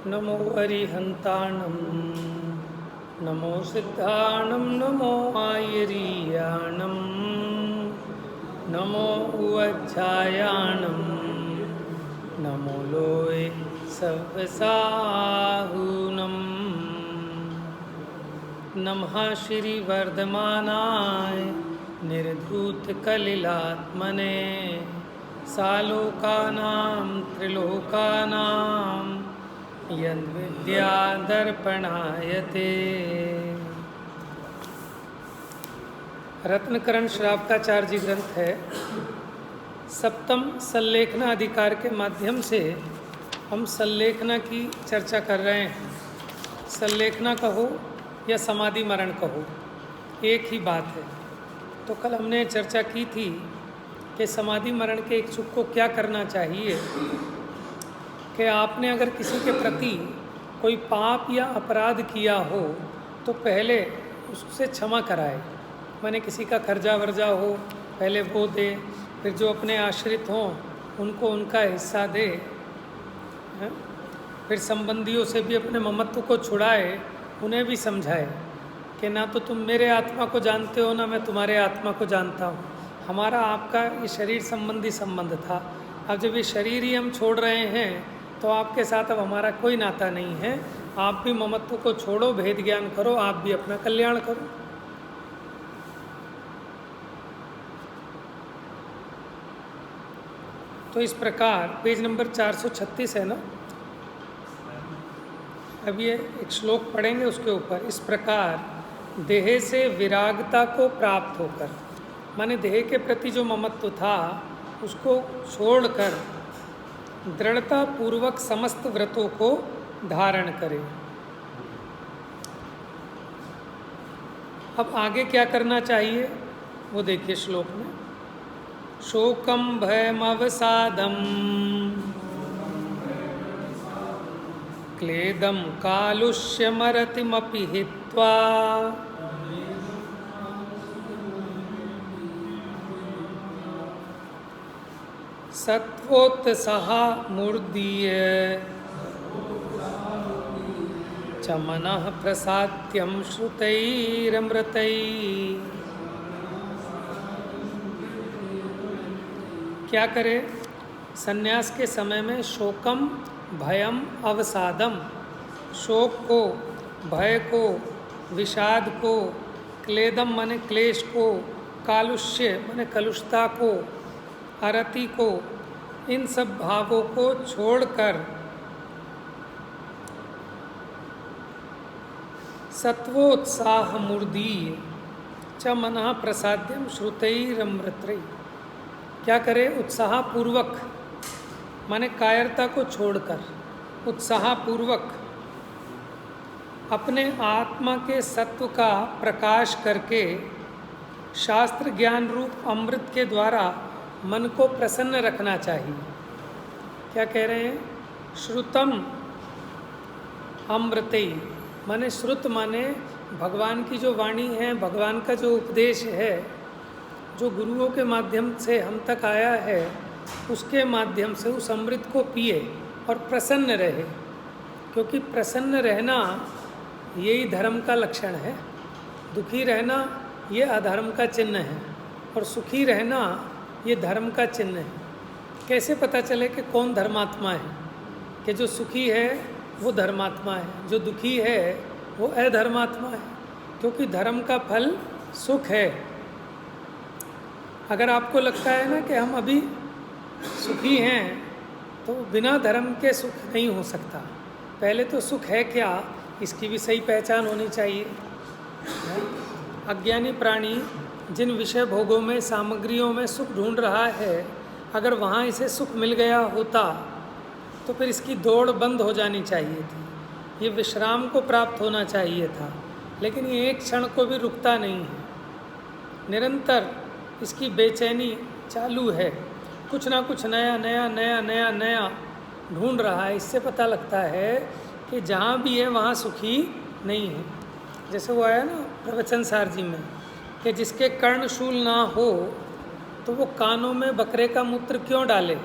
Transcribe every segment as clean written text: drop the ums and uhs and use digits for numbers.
नमो अरिहन्ताणं नमो सिद्धाणं नमो आयरीयाणं नमो उवज्झायाणं नमो लोय सव्यसाहूनं नमः श्रीवर्धमानाय निर्धूतकलिलात्मने सालोकानां त्रिलोकानां यद्विद्यादर्पणायते। रत्नकरण श्रावकाचार्य जी ग्रंथ है। सप्तम संलेखना अधिकार के माध्यम से हम संलेखना की चर्चा कर रहे हैं। संलेखना कहो या समाधि मरण कहो, एक ही बात है। तो कल हमने चर्चा की थी कि समाधि मरण के इच्छुक को क्या करना चाहिए कि आपने अगर किसी के प्रति कोई पाप या अपराध किया हो तो पहले उससे क्षमा कराए। माने किसी का कर्जा वर्जा हो पहले वो दे, फिर जो अपने आश्रित हों उनको उनका हिस्सा दे, फिर संबंधियों से भी अपने ममत्व को छुड़ाए, उन्हें भी समझाए कि ना तो तुम मेरे आत्मा को जानते हो ना मैं तुम्हारे आत्मा को जानता हूँ। हमारा आपका ये शरीर संबंधी संबंध था। अब जब ये शरीर ही हम छोड़ रहे हैं तो आपके साथ अब हमारा कोई नाता नहीं है। आप भी ममत्व को छोड़ो, भेद ज्ञान करो, आप भी अपना कल्याण करो। तो इस प्रकार पेज नंबर 436 है ना, अब ये एक श्लोक पढ़ेंगे उसके ऊपर। इस प्रकार देह से विरागता को प्राप्त होकर, माने देह के प्रति जो ममत्व था उसको छोड़कर दृढ़ता पूर्वक समस्त व्रतों को धारण करे। अब आगे क्या करना चाहिए वो देखिए श्लोक में। शोकम भयमवसादम क्लेदम कालुष्यमरतिमपि हित्वा सत्वोत्साहा मूर्धीय च मनः प्रसाद्यं श्रुतैरमृतैः। क्या करे? संन्यास के समय में शोकम भयम अवसादम, शोक को, भय को, विषाद को, क्लेदम माने क्लेश को, कालुष्य माने कलुषता को, अरति को, इन सब भावों को छोड़कर सत्वोत्साह मूर्धीय च मनः प्रसाद्यम श्रुतैरमृतैः। क्या करे? उत्साहपूर्वक माने कायरता को छोड़कर उत्साहपूर्वक अपने आत्मा के सत्व का प्रकाश करके शास्त्र ज्ञान रूप अमृत के द्वारा मन को प्रसन्न रखना चाहिए। क्या कह रहे हैं? श्रुतम अमृतैः माने श्रुत माने भगवान की जो वाणी है, भगवान का जो उपदेश है, जो गुरुओं के माध्यम से हम तक आया है, उसके माध्यम से उस अमृत को पिए और प्रसन्न रहे। क्योंकि प्रसन्न रहना यही धर्म का लक्षण है। दुखी रहना ये अधर्म का चिन्ह है और सुखी रहना ये धर्म का चिन्ह है। कैसे पता चले कि कौन धर्मात्मा है? कि जो सुखी है वो धर्मात्मा है, जो दुखी है वो अधर्मात्मा है। क्योंकि धर्म का फल सुख है। अगर आपको लगता है ना कि हम अभी सुखी हैं तो बिना धर्म के सुख नहीं हो सकता। पहले तो सुख है क्या, इसकी भी सही पहचान होनी चाहिए। अज्ञानी प्राणी जिन विषय भोगों में, सामग्रियों में सुख ढूंढ रहा है, अगर वहाँ इसे सुख मिल गया होता तो फिर इसकी दौड़ बंद हो जानी चाहिए थी। ये विश्राम को प्राप्त होना चाहिए था, लेकिन ये एक क्षण को भी रुकता नहीं है। निरंतर इसकी बेचैनी चालू है। कुछ ना कुछ नया नया नया नया नया ढूंढ रहा है। इससे पता लगता है कि जहाँ भी है वहाँ सुखी नहीं है। जैसे वो आया ना प्रवचन सार जी में कि जिसके कर्णशूल ना हो तो वो कानों में बकरे का मूत्र क्यों डाले।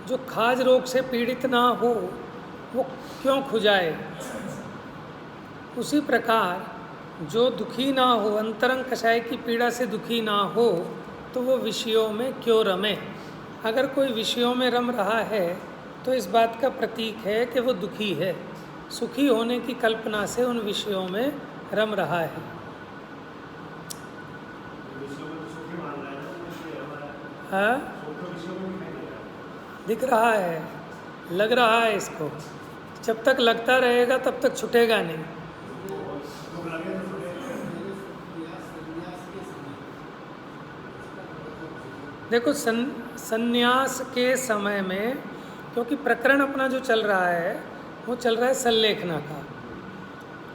जो खाज रोग से पीड़ित ना हो वो क्यों खुजाए। उसी प्रकार जो दुखी ना हो, अंतरंग कषाय की पीड़ा से दुखी ना हो, तो वो विषयों में क्यों रमे। अगर कोई विषयों में रम रहा है तो इस बात का प्रतीक है कि वो दुखी है, सुखी होने की कल्पना से उन विषयों में रम रहा है। हाँ, दिख रहा है, लग रहा है इसको। जब तक लगता रहेगा तब तक छूटेगा नहीं। देखो, संन्यास के समय में, क्योंकि प्रकरण अपना जो चल रहा है वो चल रहा है संलेखना का।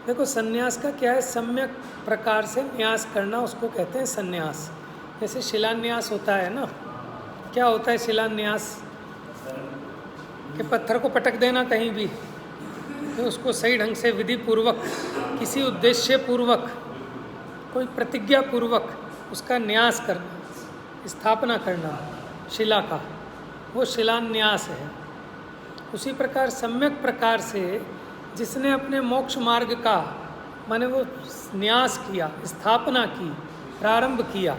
देखो, संन्यास का क्या है, सम्यक प्रकार से न्यास करना, उसको कहते हैं संन्यास। जैसे शिलान्यास होता है ना, क्या होता है शिलान्यास, कि पत्थर को पटक देना कहीं भी, तो उसको सही ढंग से विधि पूर्वक, किसी उद्देश्य पूर्वक, कोई प्रतिज्ञा पूर्वक उसका न्यास करना, स्थापना करना शिला का, वो शिलान्यास है। उसी प्रकार सम्यक प्रकार से जिसने अपने मोक्ष मार्ग का, माने वो न्यास किया, स्थापना की, प्रारंभ किया,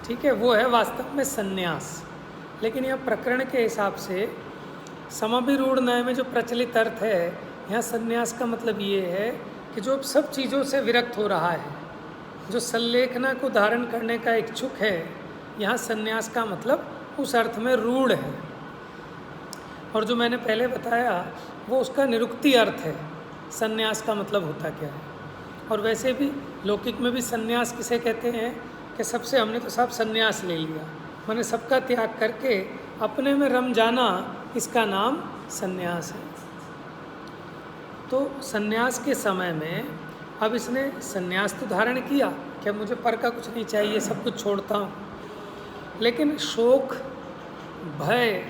ठीक है, वो है वास्तव में संन्यास। लेकिन यह प्रकरण के हिसाब से समाभिरूढ़ न्याय में जो प्रचलित अर्थ है, यहाँ संन्यास का मतलब ये है कि जो सब चीज़ों से विरक्त हो रहा है, जो संलेखना को धारण करने का इच्छुक है, यहाँ संन्यास का मतलब उस अर्थ में रूढ़ है। और जो मैंने पहले बताया वो उसका निरुक्ति अर्थ है, संन्यास का मतलब होता क्या है। और वैसे भी लौकिक में भी संन्यास किसे कहते हैं कि सबसे, हमने तो सब संन्यास ले लिया, माने सबका त्याग करके अपने में रम जाना, इसका नाम संन्यास है। तो संन्यास के समय में अब इसने संन्यास तो धारण किया कि मुझे पर का कुछ नहीं चाहिए, सब कुछ छोड़ता हूँ, लेकिन शोक, भय,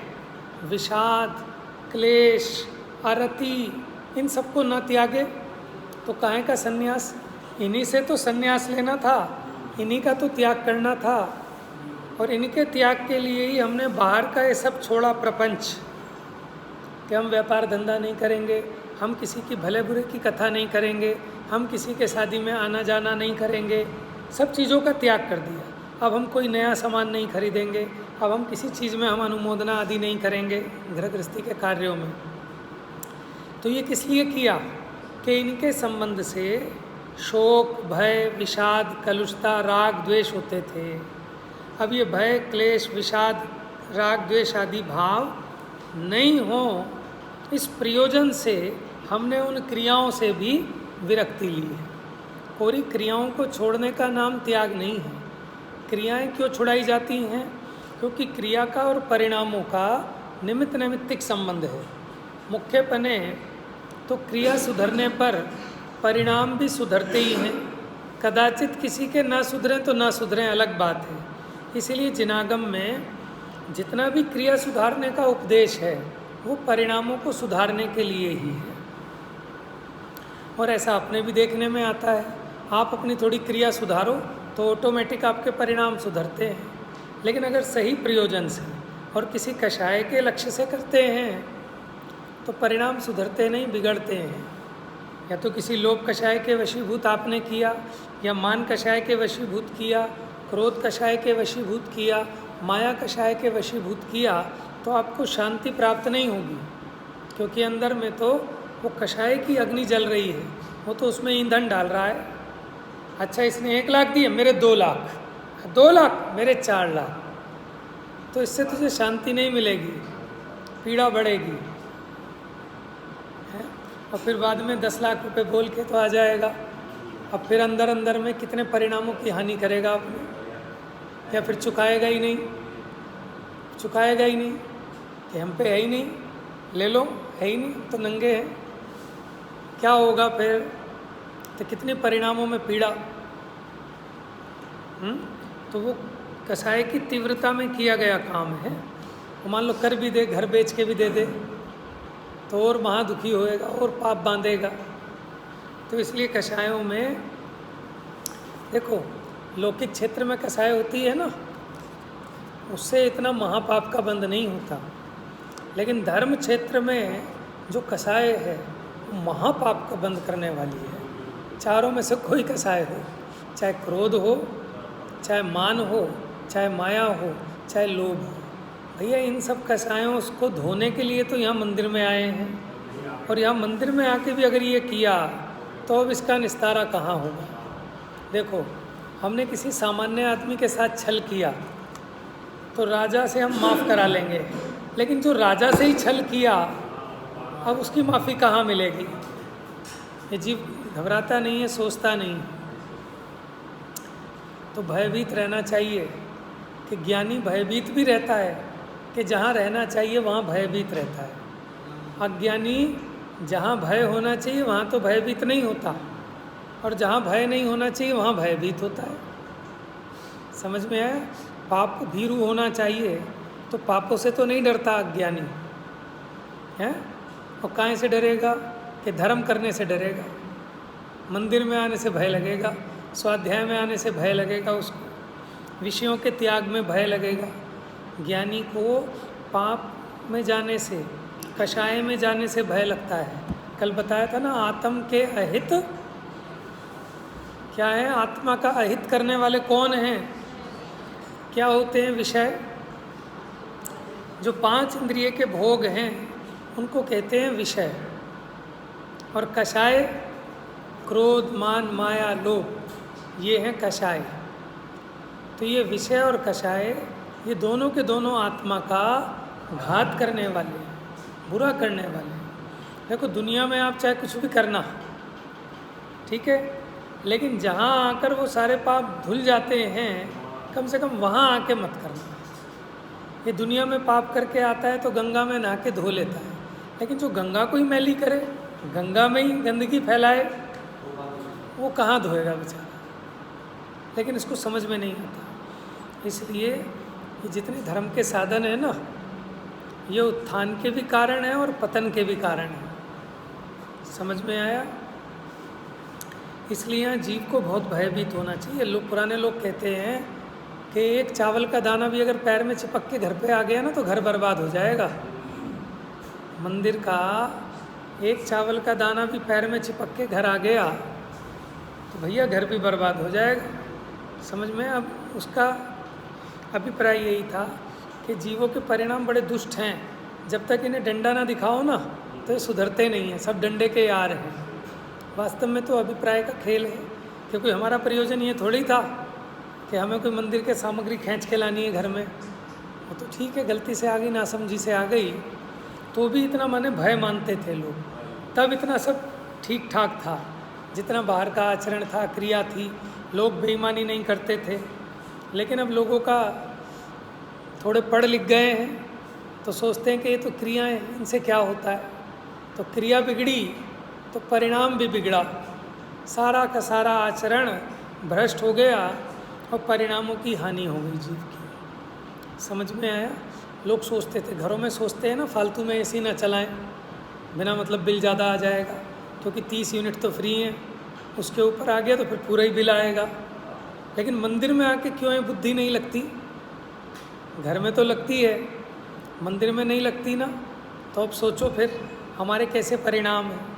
विषाद, क्लेश, आरति, इन सबको न त्यागे तो काहे का संन्यास। इन्हीं से तो संन्यास लेना था, इन्हीं का तो त्याग करना था। और इनके त्याग के लिए ही हमने बाहर का ये सब छोड़ा प्रपंच, कि हम व्यापार धंधा नहीं करेंगे, हम किसी की भले बुरे की कथा नहीं करेंगे, हम किसी के शादी में आना जाना नहीं करेंगे, सब चीज़ों का त्याग कर दिया। अब हम कोई नया सामान नहीं खरीदेंगे, अब हम किसी चीज़ में हम अनुमोदना आदि नहीं करेंगे गृह गृहस्थी के कार्यों में। तो ये किस लिए किया कि इनके संबंध से शोक, भय, विषाद, कलुषता, राग, द्वेष होते थे। अब ये भय, क्लेश, विषाद, राग, द्वेष आदि भाव नहीं हो, इस प्रयोजन से हमने उन क्रियाओं से भी विरक्ति ली है। पूरी क्रियाओं को छोड़ने का नाम त्याग नहीं है। क्रियाएं क्यों छुड़ाई जाती हैं? क्योंकि क्रिया का और परिणामों का निमित्त नैमित्तिक संबंध है। मुख्य पने तो क्रिया सुधरने पर परिणाम भी सुधरते ही हैं। कदाचित किसी के ना सुधरें तो ना सुधरें, अलग बात है। इसीलिए जिनागम में जितना भी क्रिया सुधारने का उपदेश है वो परिणामों को सुधारने के लिए ही है। और ऐसा अपने भी देखने में आता है, आप अपनी थोड़ी क्रिया सुधारो तो ऑटोमेटिक आपके परिणाम सुधरते हैं। लेकिन अगर सही प्रयोजन से और किसी कषाय के लक्ष्य से करते हैं तो परिणाम सुधरते नहीं, बिगड़ते हैं। या तो किसी लोभ कषाय के वशीभूत आपने किया, या मान कषाय के वशीभूत किया, क्रोध कषाय के वशीभूत किया, माया कषाय के वशीभूत किया, तो आपको शांति प्राप्त नहीं होगी। क्योंकि अंदर में तो वो कषाय की अग्नि जल रही है, वो तो उसमें ईंधन डाल रहा है। अच्छा, इसने 1 लाख दिए, मेरे 2 लाख, 2 लाख मेरे 4 लाख, तो इससे तुझे शांति नहीं मिलेगी, पीड़ा बढ़ेगी है? और फिर बाद में 10 लाख रुपए बोल के तो आ जाएगा। अब फिर अंदर अंदर में कितने परिणामों की हानि करेगा आपने, या फिर चुकाएगा ही नहीं, चुकाएगा ही नहीं कि हम पे है ही नहीं, ले लो, है ही नहीं, तो नंगे हैं, क्या होगा फिर? तो कितने परिणामों में पीड़ा। तो वो कषाय की तीव्रता में किया गया काम है। वो मान लो कर भी दे, घर बेच के भी दे दे, तो और महा दुखी होएगा और पाप बांधेगा। तो इसलिए कषायों में देखो, लौकिक क्षेत्र में कषाय होती है ना, उससे इतना महापाप का बंध नहीं होता। लेकिन धर्म क्षेत्र में जो कषाय है वो महापाप को बंद करने वाली है। चारों में से कोई कषाय हो, चाहे क्रोध हो, चाहे मान हो, चाहे माया हो, चाहे लोभ हो, भैया इन सब कषायों को धोने के लिए तो यहाँ मंदिर में आए हैं। और यहाँ मंदिर में आके भी अगर ये किया तो अब इसका निस्तारा कहाँ होगा। देखो, हमने किसी सामान्य आदमी के साथ छल किया तो राजा से हम माफ़ करा लेंगे, लेकिन जो राजा से ही छल किया अब उसकी माफ़ी कहाँ मिलेगी। ये जीव घबराता नहीं है, सोचता नहीं। तो भयभीत रहना चाहिए कि ज्ञानी भयभीत भी रहता है कि जहाँ रहना चाहिए वहाँ भयभीत रहता है। अज्ञानी जहाँ भय होना चाहिए वहाँ तो भयभीत नहीं होता, और जहाँ भय नहीं होना चाहिए वहाँ भयभीत होता है। समझ में आया? पाप भीरू होना चाहिए तो पापों से तो नहीं डरता अज्ञानी है। और काहे से डरेगा? कि धर्म करने से डरेगा। मंदिर में आने से भय लगेगा, स्वाध्याय में आने से भय लगेगा, उसको विषयों के त्याग में भय लगेगा। ज्ञानी को पाप में जाने से, कषाय में जाने से भय लगता है। कल बताया था ना, आत्म के अहित क्या है? आत्मा का अहित करने वाले कौन हैं? क्या होते हैं? विषय। जो 5 इंद्रिय के भोग हैं उनको कहते हैं विषय। और कषाय क्रोध, मान, माया, लोभ, ये हैं कषाय। तो ये विषय और कषाय, ये दोनों के दोनों आत्मा का घात करने वाले, बुरा करने वाले। देखो, दुनिया में आप चाहे कुछ भी करना, ठीक है, लेकिन जहाँ आकर वो सारे पाप धुल जाते हैं, कम से कम वहाँ आके मत करना। ये दुनिया में पाप करके आता है तो गंगा में नहा के धो लेता है, लेकिन जो गंगा को ही मैली करे, गंगा में ही गंदगी फैलाए, वो कहाँ धोएगा बेचारा। लेकिन इसको समझ में नहीं आता। इसलिए ये जितने धर्म के साधन हैं ना, ये उत्थान के भी कारण हैं और पतन के भी कारण हैं। समझ में आया? इसलिए यहाँ जीव को बहुत भयभीत होना चाहिए। लोग, पुराने लोग कहते हैं कि एक चावल का दाना भी अगर पैर में चिपक के घर पे आ गया ना तो घर बर्बाद हो जाएगा। मंदिर का एक चावल का दाना भी पैर में चिपक के घर आ गया तो भैया घर भी बर्बाद हो जाएगा। समझ में? अब उसका अभिप्राय यही था कि जीवों के परिणाम बड़े दुष्ट हैं। जब तक इन्हें डंडा ना दिखाओ ना तो ये सुधरते नहीं हैं, सब डंडे के यार हैं। वास्तव में तो अभिप्राय का खेल है, क्योंकि हमारा प्रयोजन ये थोड़ी था कि हमें कोई मंदिर के सामग्री खींच के लानी है घर में। वो तो ठीक है, गलती से आ गई, नासमझी से आ गई, तो भी इतना माने भय मानते थे लोग। तब इतना सब ठीक ठाक था, जितना बाहर का आचरण था, क्रिया थी, लोग बेईमानी नहीं करते थे। लेकिन अब लोगों का थोड़े पढ़ लिख गए हैं तो सोचते हैं कि ये तो क्रियाएं, इनसे क्या होता है। तो क्रिया बिगड़ी तो परिणाम भी बिगड़ा, सारा का सारा आचरण भ्रष्ट हो गया और परिणामों की हानि हो गई जीव की। समझ में आया? लोग सोचते थे, घरों में सोचते हैं ना, फालतू में एसी ना चलाएं, बिना मतलब बिल ज़्यादा आ जाएगा, क्योंकि 30 यूनिट तो फ्री हैं, उसके ऊपर आ गया तो फिर पूरा ही बिल आएगा। लेकिन मंदिर में आके क्यों है बुद्धि नहीं लगती? घर में तो लगती है, मंदिर में नहीं लगती ना। तो अब सोचो फिर हमारे कैसे परिणाम हैं।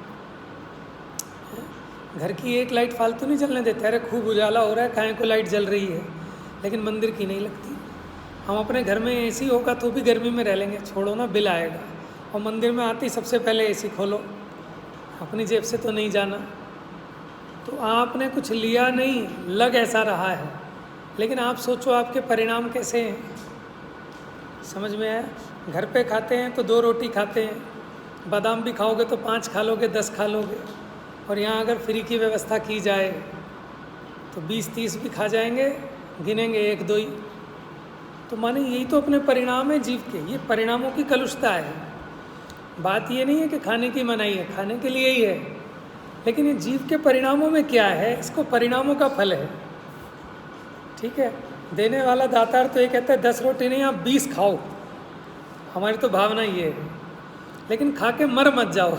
घर की एक लाइट फालतू नहीं जलने देते, अरे खूब उजाला हो रहा है, काहे को लाइट जल रही है, लेकिन मंदिर की नहीं लगती। हम अपने घर में एसी होगा तो भी गर्मी में रह लेंगे, छोड़ो ना, बिल आएगा। और मंदिर में आते ही सबसे पहले एसी खोलो, अपनी जेब से तो नहीं जाना। तो आपने कुछ लिया नहीं, लग ऐसा रहा है, लेकिन आप सोचो आपके परिणाम कैसे हैं। समझ में आया? घर पे खाते हैं तो 2 रोटी खाते हैं, बादाम भी खाओगे तो 5 खा लोगे, 10 खा लोगे। और यहाँ अगर फ्री की व्यवस्था की जाए तो 20-30 भी खा जाएंगे, गिनेंगे 1-2 ही। तो माने यही तो अपने परिणाम है जीव के, ये परिणामों की कलुषता है। बात ये नहीं है कि खाने की मनाही है, खाने के लिए ही है, लेकिन ये जीव के परिणामों में क्या है, इसको परिणामों का फल है। ठीक है, देने वाला दातार तो ये कहता है 10 रोटी नहीं, आप 20 खाओ, हमारी तो भावना ये है, लेकिन खा के मर मत जाओ।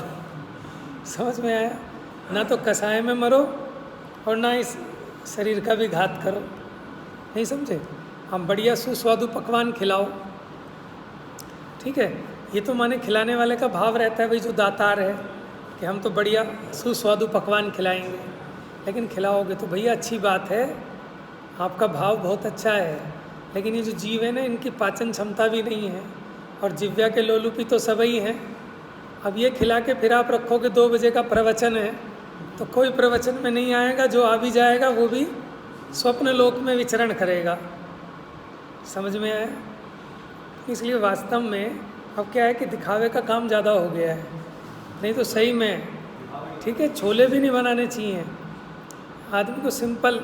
समझ में आया? ना तो कसाय में मरो और ना इस शरीर का भी घात करो। नहीं समझे? हम बढ़िया सुस्वादु पकवान खिलाओ, ठीक है, ये तो माने खिलाने वाले का भाव रहता है, भाई जो दातार है कि हम तो बढ़िया सुस्वादु पकवान खिलाएंगे, लेकिन खिलाओगे तो भैया अच्छी बात है, आपका भाव बहुत अच्छा है, लेकिन ये जो जीव है ना, इनकी पाचन क्षमता भी नहीं है और जिव्या के लोलुपी तो सभी हैं। अब ये खिला के फिर आप रखोगे 2 बजे का प्रवचन है, तो कोई प्रवचन में नहीं आएगा, जो आ भी जाएगा वो भी स्वप्न लोक में विचरण करेगा। समझ में आया? इसलिए वास्तव में अब क्या है कि दिखावे का काम ज़्यादा हो गया है, नहीं तो सही में ठीक है, छोले भी नहीं बनाने चाहिए आदमी को, सिंपल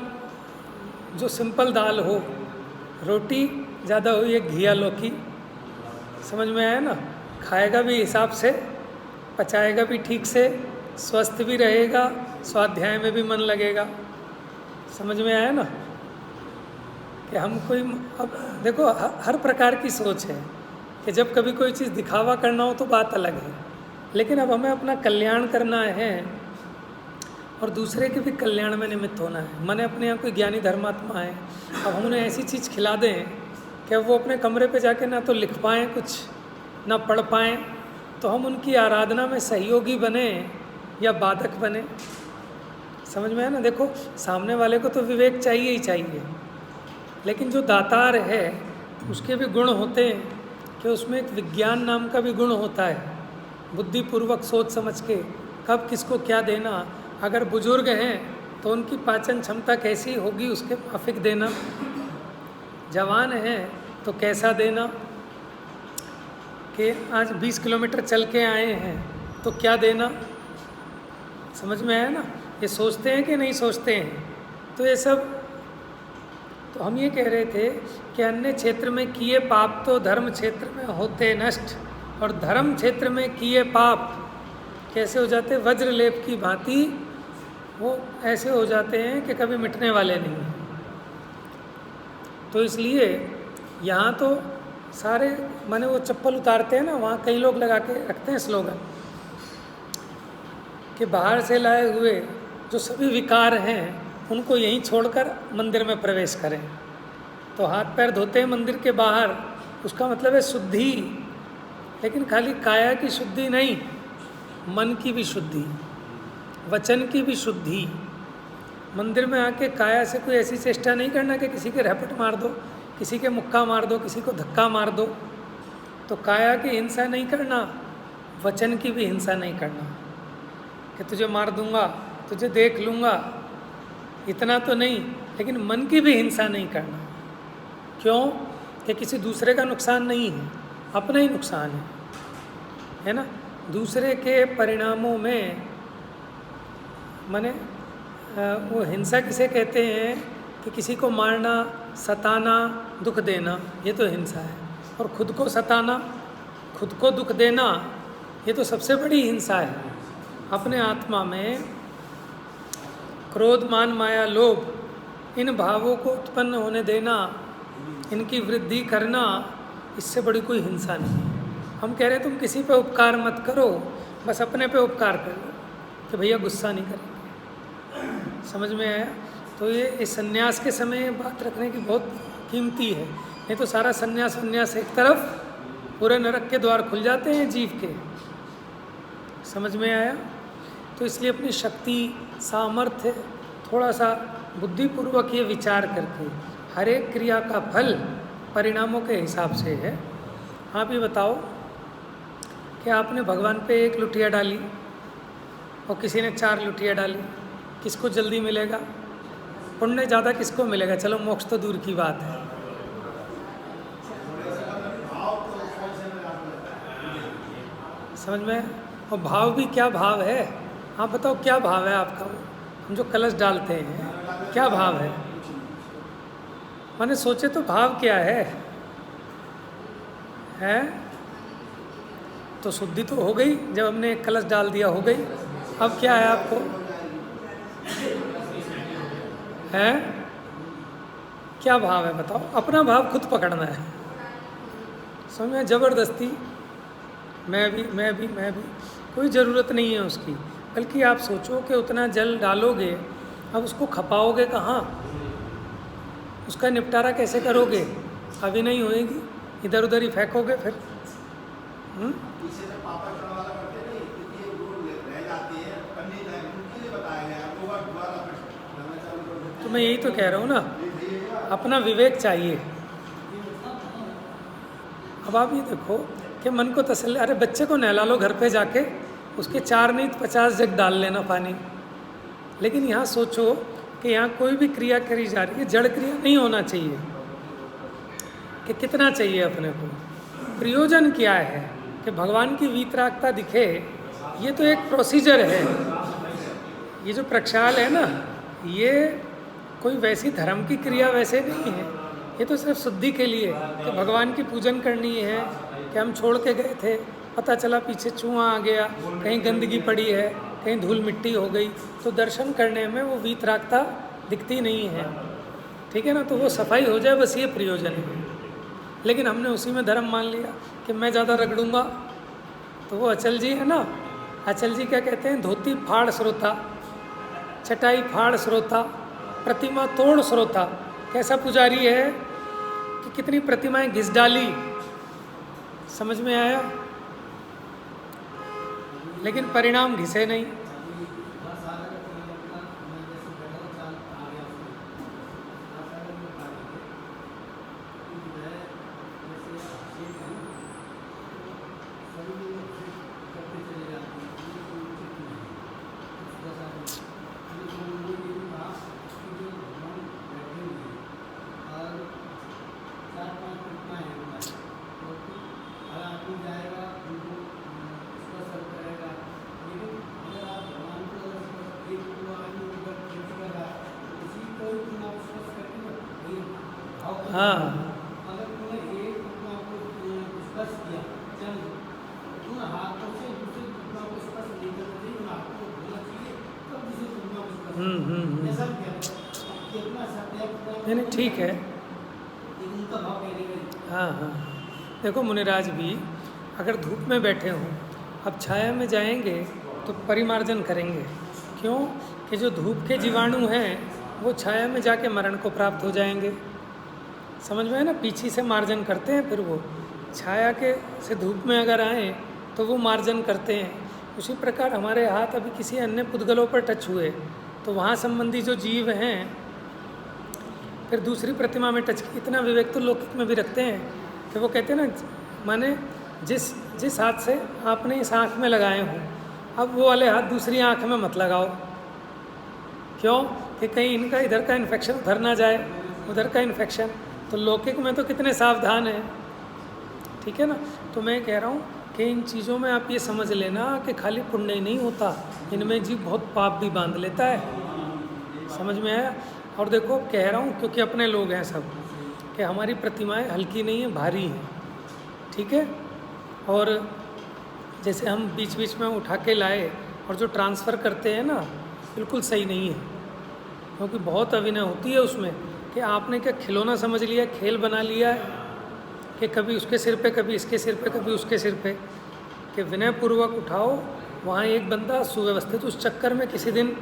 जो सिंपल दाल हो, रोटी ज़्यादा हो, ये घिया लौकी, समझ में आया ना, खाएगा भी हिसाब से, पचाएगा भी ठीक से, स्वस्थ भी रहेगा, स्वाध्याय में भी मन लगेगा। समझ में आया ना कि हम कोई, अब देखो हर प्रकार की सोच है कि जब कभी कोई चीज़ दिखावा करना हो तो बात अलग है, लेकिन अब हमें अपना कल्याण करना है और दूसरे के भी कल्याण में निमित्त होना है। मैंने अपने यहाँ कोई ज्ञानी धर्मात्मा है, अब हम उन्हें ऐसी चीज़ खिला दें कि वो अपने कमरे पे जाके ना तो लिख पाएँ कुछ, ना पढ़ पाएँ, तो हम उनकी आराधना में सहयोगी बने या बाधक बने। समझ में है ना? देखो सामने वाले को तो विवेक चाहिए ही चाहिए, लेकिन जो दातार है उसके भी गुण होते हैं कि उसमें एक विज्ञान नाम का भी गुण होता है, बुद्धिपूर्वक सोच समझ के कब किसको क्या देना। अगर बुजुर्ग हैं तो उनकी पाचन क्षमता कैसी होगी उसके माफिक देना, जवान हैं तो कैसा देना, कि आज 20 किलोमीटर चल के आए हैं तो क्या देना। समझ में आया ना? ये सोचते हैं कि नहीं सोचते हैं? तो ये सब, तो हम ये कह रहे थे कि अन्य क्षेत्र में किए पाप तो धर्म क्षेत्र में होते नष्ट, और धर्म क्षेत्र में किए पाप कैसे हो जाते? वज्रलेप की भांति वो ऐसे हो जाते हैं कि कभी मिटने वाले नहीं हैं। तो इसलिए यहाँ तो सारे माने वो चप्पल उतारते हैं ना, वहाँ कई लोग लगा के रखते हैं स्लोगन कि बाहर से लाए हुए जो सभी विकार हैं उनको यहीं छोड़कर मंदिर में प्रवेश करें। तो हाथ पैर धोते हैं मंदिर के बाहर, उसका मतलब है शुद्धि, लेकिन खाली काया की शुद्धि नहीं, मन की भी शुद्धि, वचन की भी शुद्धि। मंदिर में आके काया से कोई ऐसी चेष्टा नहीं करना कि किसी के रैपट मार दो, किसी के मुक्का मार दो, किसी को धक्का मार दो। तो काया की हिंसा नहीं करना, वचन की भी हिंसा नहीं करना कि तुझे मार दूंगा, तुझे देख लूँगा, इतना तो नहीं, लेकिन मन की भी हिंसा नहीं करना। क्यों? कि किसी दूसरे का नुकसान नहीं है, अपना ही नुकसान है ना? दूसरे के परिणामों में माने वो हिंसा किसे कहते हैं कि किसी को मारना, सताना, दुख देना, ये तो हिंसा है। और खुद को सताना, खुद को दुख देना, ये तो सबसे बड़ी हिंसा है। अपने आत्मा में क्रोध, मान, माया, लोभ, इन भावों को उत्पन्न होने देना, इनकी वृद्धि करना, इससे बड़ी कोई हिंसा नहीं है। हम कह रहे हैं तुम किसी पे उपकार मत करो, बस अपने पे उपकार करो कि भैया गुस्सा नहीं करेंगे। समझ में आया? तो ये इस संन्यास के समय बात रखने की बहुत कीमती है, नहीं तो सारा संन्यास एक तरफ, पूरे नरक के द्वार खुल जाते हैं जीव के। समझ में आया? तो इसलिए अपनी शक्ति, सामर्थ्य थोड़ा सा बुद्धिपूर्वक ये विचार करके, हर एक क्रिया का फल परिणामों के हिसाब से है। आप ये बताओ कि आपने भगवान पे 1 लुटिया डाली और किसी ने 4 लुटिया डाली, किसको जल्दी मिलेगा? पुण्य ज़्यादा किसको मिलेगा? चलो मोक्ष तो दूर की बात है। समझ में? और भाव भी क्या भाव है? आप बताओ क्या भाव है आपका? हम जो कलश डालते हैं क्या भाव है? मैंने सोचे तो भाव क्या है? तो शुद्धि तो हो गई, जब हमने एक कलश डाल दिया हो गई। अब क्या है आपको? क्या भाव है बताओ? अपना भाव खुद पकड़ना है। समझ में? जबरदस्ती मैं भी कोई ज़रूरत नहीं है उसकी। बल्कि आप सोचो कि उतना जल डालोगे, अब उसको खपाओगे कहाँ? उसका निपटारा कैसे करोगे? अभी नहीं होएगी, इधर उधर ही फेंकोगे फिर। हम्म? पीछे से पापा चढ़वाला करते नहीं, क्योंकि ये वो रह जाती है, करनी चाहिए, उनके लिए बताया गया है, वो दोबारा करना चालू कर देते तो मैं यही तो कह रहा हूँ ना, अपना विवेक चाहिए। अब आप ये देखो कि मन को तसल्ली, अरे बच्चे को नहला लो घर पे जाके, उसके 4 नहीं 50 जग डाल लेना पानी। लेकिन यहाँ सोचो कि यहाँ कोई भी क्रिया करी जा रही है, जड़ क्रिया नहीं होना चाहिए। कि कितना चाहिए अपने को, प्रयोजन क्या है कि भगवान की वीतरागता दिखे, ये तो एक प्रोसीजर है। ये जो प्रक्षाल है ना, ये कोई वैसी धर्म की क्रिया वैसे नहीं है, ये तो सिर्फ शुद्धि के लिए कि भगवान की पूजन करनी है। कि हम छोड़ के गए थे, पता चला पीछे चूहा आ गया, कहीं गंदगी पड़ी है, कहीं धूल मिट्टी हो गई, तो दर्शन करने में वो वीतरागता दिखती नहीं है। ठीक है ना, तो वो सफाई हो जाए, बस ये प्रयोजन है। लेकिन हमने उसी में धर्म मान लिया कि मैं ज़्यादा रगड़ूंगा। तो वो अचल जी है ना, अचल जी क्या कहते हैं, धोती फाड़ श्रोता, चटाई फाड़ श्रोता, प्रतिमा तोड़ श्रोता। कैसा पुजारी है कि कितनी प्रतिमाएं घिस डाली, समझ में आया, लेकिन परिणाम घिसे नहीं। हाँ नहीं ठीक है। हाँ हाँ, देखो मुनिराज भी अगर धूप में बैठे हों, अब छाया में जाएंगे तो परिमार्जन करेंगे। क्यों कि जो धूप के जीवाणु हैं वो छाया में जाके मरण को प्राप्त हो जाएंगे। समझ में है ना, पीछे से मार्जन करते हैं, फिर वो छाया के से धूप में अगर आए तो वो मार्जन करते हैं। उसी प्रकार हमारे हाथ अभी किसी अन्य पुद्गलों पर टच हुए तो वहाँ संबंधी जो जीव हैं फिर दूसरी प्रतिमा में टच की। इतना विवेक तो लौकिक में भी रखते हैं कि वो कहते हैं ना, माने जिस हाथ से आपने इस आँख में लगाए हों, अब वो वाले हाथ दूसरी आँख में मत लगाओ। क्यों कि कहीं इनका इधर का इन्फेक्शन उधर ना जाए, उधर का इन्फेक्शन। तो लौकिक में तो कितने सावधान हैं। ठीक है ना, तो मैं कह रहा हूँ कि इन चीज़ों में आप ये समझ लेना कि खाली पुण्य ही नहीं होता, इनमें जीव बहुत पाप भी बांध लेता है। समझ में आया। और देखो कह रहा हूँ क्योंकि अपने लोग हैं सब, कि हमारी प्रतिमाएं हल्की नहीं है, भारी हैं। ठीक है, और जैसे हम बीच बीच में उठा के लाए और जो ट्रांसफ़र करते हैं ना, बिल्कुल सही नहीं है। क्योंकि बहुत अभिनय होती है उसमें कि आपने क्या खिलौना समझ लिया, खेल बना लिया है कि कभी उसके सिर पे, कभी इसके सिर पे, कभी उसके सिर पे, कि विनयपूर्वक उठाओ। वहाँ एक बंदा सुव्यवस्थित, उस चक्कर में किसी दिन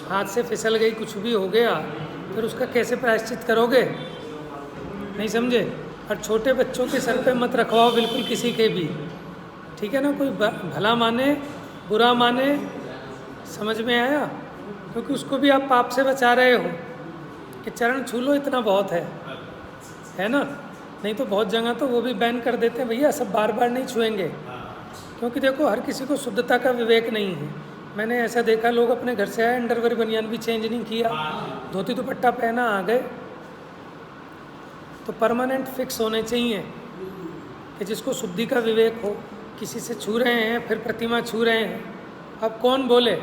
हाथ से फिसल गई, कुछ भी हो गया, फिर उसका कैसे प्रायश्चित करोगे, नहीं समझे। और छोटे बच्चों के सर पे मत रखवाओ बिल्कुल किसी के भी। ठीक है ना, कोई भला माने बुरा माने, समझ में आया। क्योंकि उसको भी आप पाप से बचा रहे हो कि चरण छू लो, इतना बहुत है ना। नहीं तो बहुत जगह तो वो भी बैन कर देते हैं, भैया सब बार बार नहीं छुएंगे। क्योंकि देखो हर किसी को शुद्धता का विवेक नहीं है। मैंने ऐसा देखा, लोग अपने घर से आए, अंडरवेयर बनियान भी चेंज नहीं किया, धोती दुपट्टा पहना आ गए। तो परमानेंट फिक्स होने चाहिए कि जिसको शुद्धि का विवेक हो। किसी से छू रहे हैं, फिर प्रतिमा छू रहे हैं, अब कौन बोले,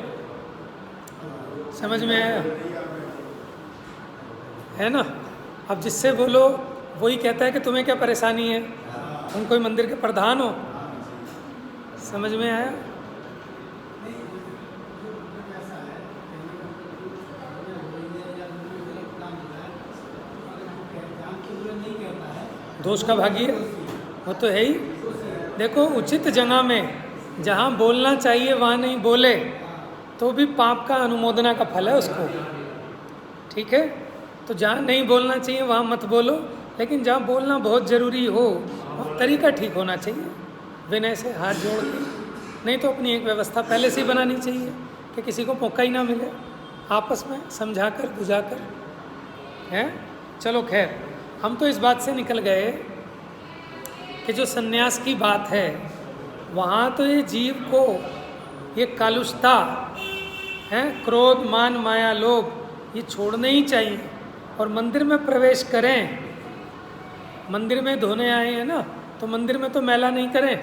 समझ में आया, है ना। अब जिससे बोलो वही कहता है कि तुम्हें क्या परेशानी है, तुम कोई मंदिर के प्रधान हो, समझ में आया। दोष का भागी है वो तो है ही। देखो उचित जगह में जहाँ बोलना चाहिए वहाँ नहीं बोले तो भी पाप का अनुमोदना का फल है उसको। ठीक है, तो जहाँ नहीं बोलना चाहिए वहाँ मत बोलो, लेकिन जहाँ बोलना बहुत ज़रूरी हो वहाँ तरीका ठीक होना चाहिए, विनय से हाथ जोड़ के, नहीं तो अपनी एक व्यवस्था पहले से ही बनानी चाहिए कि किसी को मौका ही ना मिले, आपस में समझा कर बुझा कर, हैं। चलो खैर, हम तो इस बात से निकल गए कि जो सन्यास की बात है वहाँ तो ये जीव को ये कालुषता है, क्रोध मान माया लोभ, ये छोड़ने ही चाहिए। और मंदिर में प्रवेश करें, मंदिर में धोने आए हैं ना, तो मंदिर में तो मैला नहीं करें,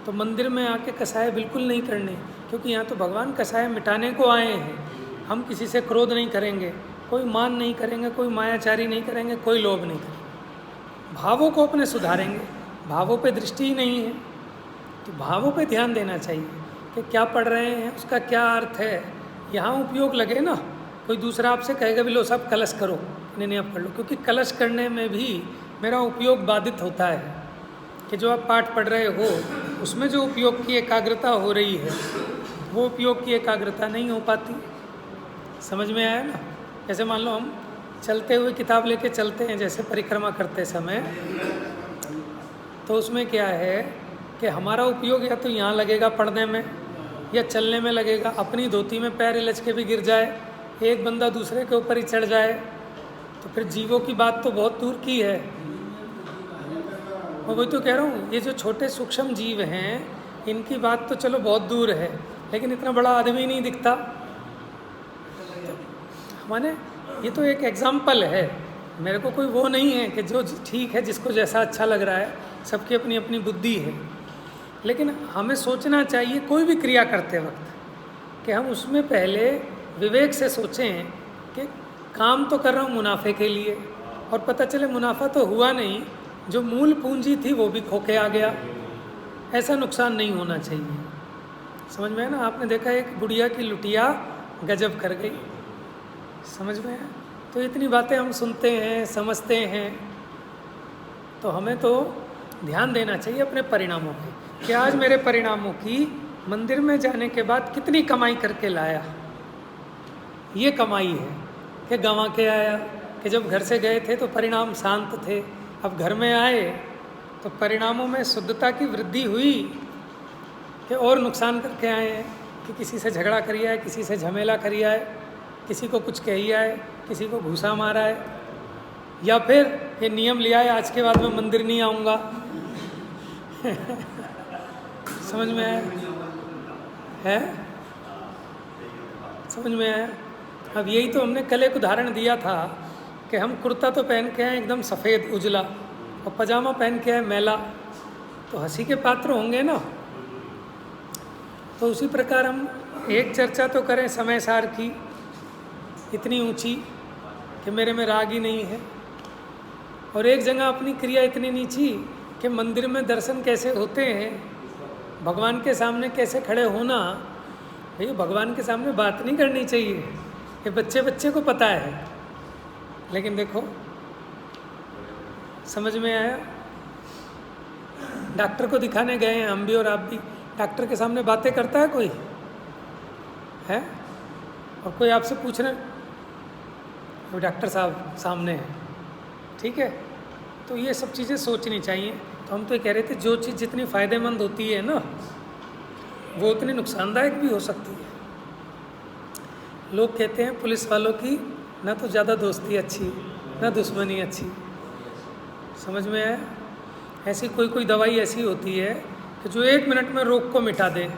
तो मंदिर में आके कसाय बिल्कुल नहीं करने, क्योंकि यहाँ तो भगवान कसाय मिटाने को आए हैं। हम किसी से क्रोध नहीं करेंगे, कोई मान नहीं करेंगे, कोई मायाचारी नहीं करेंगे, कोई लोभ नहीं करेंगे, भावों को अपने सुधारेंगे। भावों पे दृष्टि ही नहीं है, तो भावों पे ध्यान देना चाहिए कि क्या पढ़ रहे हैं, उसका क्या अर्थ है, यहाँ उपयोग लगे ना। कोई दूसरा आपसे कहेगा भी लो सब कलश करो, नहीं आप पढ़ लो, क्योंकि कलश करने में भी मेरा उपयोग बाधित होता है कि जो आप पाठ पढ़ रहे हो उसमें जो उपयोग की एकाग्रता हो रही है वो उपयोग की एकाग्रता नहीं हो पाती। समझ में आया ना। जैसे मान लो हम चलते हुए किताब लेके चलते हैं, जैसे परिक्रमा करते समय, तो उसमें क्या है कि हमारा उपयोग या तो यहाँ लगेगा पढ़ने में या चलने में लगेगा। अपनी धोती में पैर इलझ के भी गिर जाए, एक बंदा दूसरे के ऊपर ही चढ़ जाए, तो फिर जीवों की बात तो बहुत दूर की है। मैं वही तो कह रहा हूँ, ये जो छोटे सूक्ष्म जीव हैं इनकी बात तो चलो बहुत दूर है, लेकिन इतना बड़ा आदमी नहीं दिखता। माने ये तो एक एग्जाम्पल है, मेरे को कोई वो नहीं है कि जो ठीक है जिसको जैसा अच्छा लग रहा है, सबकी अपनी अपनी बुद्धि है। लेकिन हमें सोचना चाहिए कोई भी क्रिया करते वक्त कि हम उसमें पहले विवेक से सोचें कि काम तो कर रहा हूँ मुनाफे के लिए, और पता चले मुनाफा तो हुआ नहीं, जो मूल पूंजी थी वो भी खो के आ गया। ऐसा नुकसान नहीं होना चाहिए। समझ में है ना। आपने देखा एक बुढ़िया की लुटिया गजब कर गई, समझ में है। तो इतनी बातें हम सुनते हैं समझते हैं, तो हमें तो ध्यान देना चाहिए अपने परिणामों पे कि आज मेरे परिणामों की मंदिर में जाने के बाद कितनी कमाई करके लाया। ये कमाई है कि गंवा के आया, कि जब घर से गए थे तो परिणाम शांत थे, अब घर में आए तो परिणामों में शुद्धता की वृद्धि हुई कि और नुकसान करके आए हैं, कि किसी से झगड़ा करी आए, किसी से झमेला करी आए, किसी को कुछ कही आए, किसी को घूसा मारा है, या फिर ये नियम लिया है आज के बाद मैं मंदिर नहीं आऊँगा। समझ में आया है, समझ में आया। अब यही तो हमने कल एक उदाहरण दिया था कि हम कुर्ता तो पहन के आए एकदम सफ़ेद उजला और पजामा पहन के आए मैला, तो हंसी के पात्र होंगे ना। तो उसी प्रकार हम एक चर्चा तो करें समय सार की इतनी ऊंची कि मेरे में राग ही नहीं है, और एक जगह अपनी क्रिया इतनी नीची कि मंदिर में दर्शन कैसे होते हैं, भगवान के सामने कैसे खड़े होना। भैया भगवान के सामने बात नहीं करनी चाहिए, ये बच्चे बच्चे को पता है, लेकिन देखो समझ में आया। डॉक्टर को दिखाने गए हैं हम भी और आप भी, डॉक्टर के सामने बातें करता है कोई है? और कोई आपसे पूछ रहे वो डॉक्टर साहब सामने है, ठीक है। तो ये सब चीज़ें सोचनी चाहिए। तो हम तो ये कह रहे थे जो चीज़ जितनी फ़ायदेमंद होती है ना वो उतनी नुकसानदायक भी हो सकती है। लोग कहते हैं पुलिस वालों की ना तो ज़्यादा दोस्ती अच्छी ना दुश्मनी अच्छी। समझ में आया। ऐसी कोई कोई दवाई ऐसी होती है कि जो 1 मिनट में रोग को मिटा दे,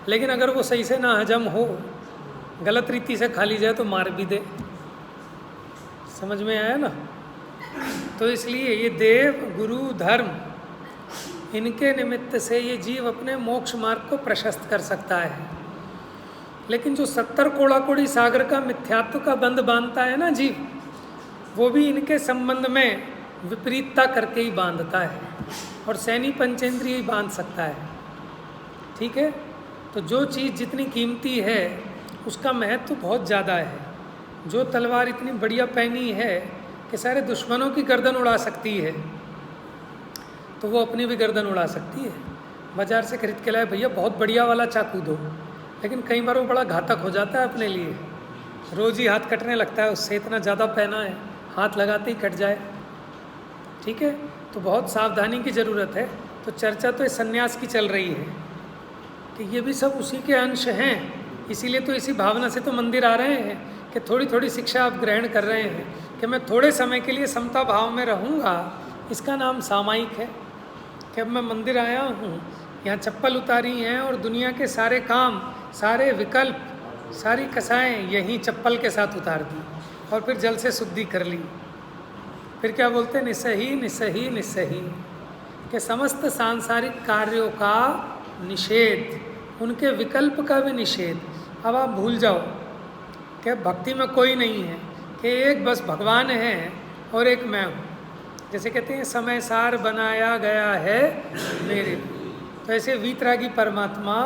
लेकिन अगर वो सही से ना हजम हो, गलत रीति से खा ली जाए तो मार भी दे। समझ में आया ना। तो इसलिए ये देव गुरु धर्म इनके निमित्त से ये जीव अपने मोक्ष मार्ग को प्रशस्त कर सकता है। लेकिन जो 70 कोड़ा कोड़ी सागर का मिथ्यात्व का बंध बांधता है ना जीव, वो भी इनके संबंध में विपरीतता करके ही बांधता है, और सैनी पंचेंद्रिय ही बांध सकता है। ठीक है। तो जो चीज़ जितनी कीमती है उसका महत्व बहुत ज़्यादा है। जो तलवार इतनी बढ़िया पहनी है कि सारे दुश्मनों की गर्दन उड़ा सकती है, तो वो अपनी भी गर्दन उड़ा सकती है। बाज़ार से खरीद के लाए भैया बहुत बढ़िया वाला चाकू दो, लेकिन कई बार वो बड़ा घातक हो जाता है अपने लिए। रोज़ ही हाथ कटने लगता है उससे, इतना ज़्यादा पहना है, हाथ लगाते ही कट जाए। ठीक है। तो बहुत सावधानी की ज़रूरत है। तो चर्चा तो इस सन्यास की चल रही है कि ये भी सब उसी के अंश हैं, इसीलिए तो इसी भावना से तो मंदिर आ रहे हैं कि थोड़ी थोड़ी शिक्षा आप ग्रहण कर रहे हैं कि मैं थोड़े समय के लिए समता भाव में रहूँगा। इसका नाम सामायिक है कि अब मैं मंदिर आया हूँ, यहाँ चप्पल उतारी हैं और दुनिया के सारे काम, सारे विकल्प, सारी कसाएँ यहीं चप्पल के साथ उतार दी और फिर जल से शुद्धि कर ली। फिर क्या बोलते हैं, निस्सही निस्सही निस्सही, कि समस्त सांसारिक कार्यों का निषेध, उनके विकल्प का भी निषेध। अब आप भूल जाओ कि भक्ति में कोई नहीं है, कि एक बस भगवान है और एक मैं हूँ। जैसे कहते हैं समय सार बनाया गया है मेरे, तो ऐसे वीतरागी परमात्मा